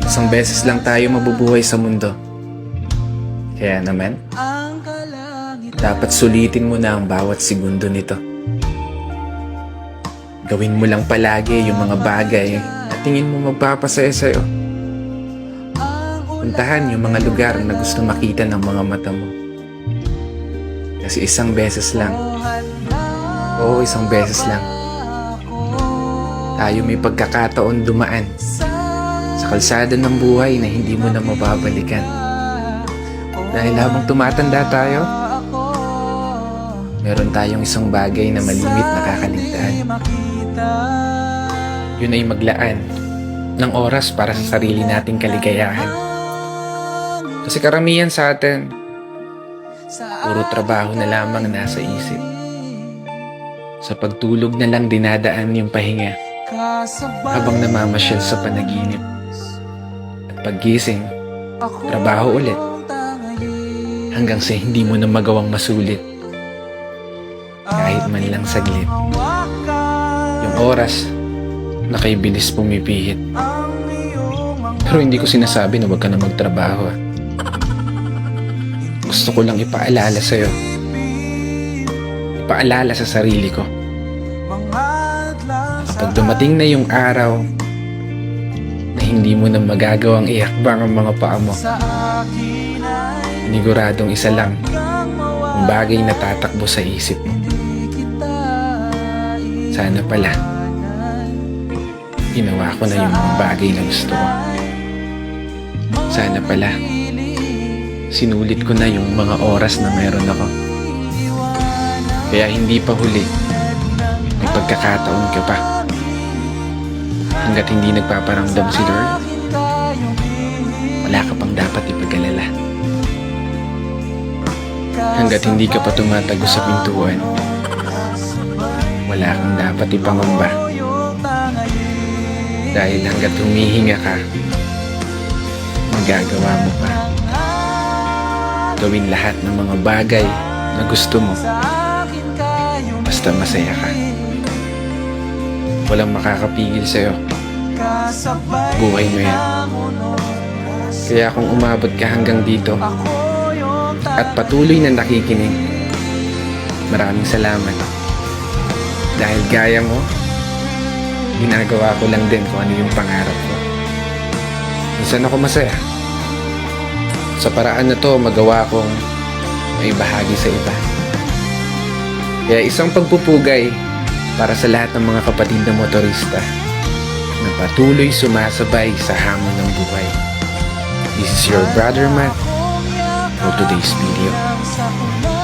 Isang beses lang tayo mabubuhay sa mundo. Kaya naman, dapat sulitin mo na ang bawat segundo nito. Gawin mo lang palagi yung mga bagay na tingin mo magpapasaya sa'yo. Puntahan yung mga lugar na gusto makita ng mga mata mo. Kasi isang beses lang, oo, isang beses lang, tayo may pagkakataon dumaan sa kalsada ng buhay na hindi mo na mababalikan. Dahil habang tumatanda tayo, meron tayong isang bagay na malimit na kakaligtaan. Yun ay maglaan ng oras para sa sarili nating kaligayahan. Kasi karamihan sa atin, puro trabaho na lamang nasa isip. Sa pagtulog na lang dinadaan yung pahinga habang namamasyal sa panaginip. At paggising, trabaho ulit hanggang sa hindi mo na magawang masulit kahit man lang saglit. Yung oras na kay bilis pumipihit. Pero hindi ko sinasabi na huwag ka na magtrabaho. Gusto ko lang ipaalala sa'yo, ipaalala sa sarili ko, kapag dumating na yung araw na hindi mo na magagawang iakbang ang mga paa mo, siniguradong isa lang ang bagay na tatakbo sa isip mo. Sana pala ginawa ko na yung mga bagay na gusto ko. Sana pala sinulit ko na yung mga oras na meron ako. Kaya hindi pa huli, may pagkakataon ka pa. Hanggat hindi nagpaparamdam si Lord, wala ka pang dapat ipag-alala. Hanggat hindi ka pa tumatago sa pintuan, wala kang dapat ipangamba. Dahil hanggat humihinga ka, magagawa mo pa. Gawin lahat ng mga bagay na gusto mo, basta masaya ka. Walang makakapigil sa'yo. Buhay mo yan. Kaya kung umabot ka hanggang dito at patuloy na nakikinig, maraming salamat. Dahil gaya mo, ginagawa ko lang din kung ano yung pangarap ko. Minsan ako masaya. Sa paraan na to, magawa kong may bahagi sa iba. Kaya isang pagpupugay para sa lahat ng mga kapatid na motorista na patuloy sumasabay sa hamon ng buhay. This is your brother Matt for today's video.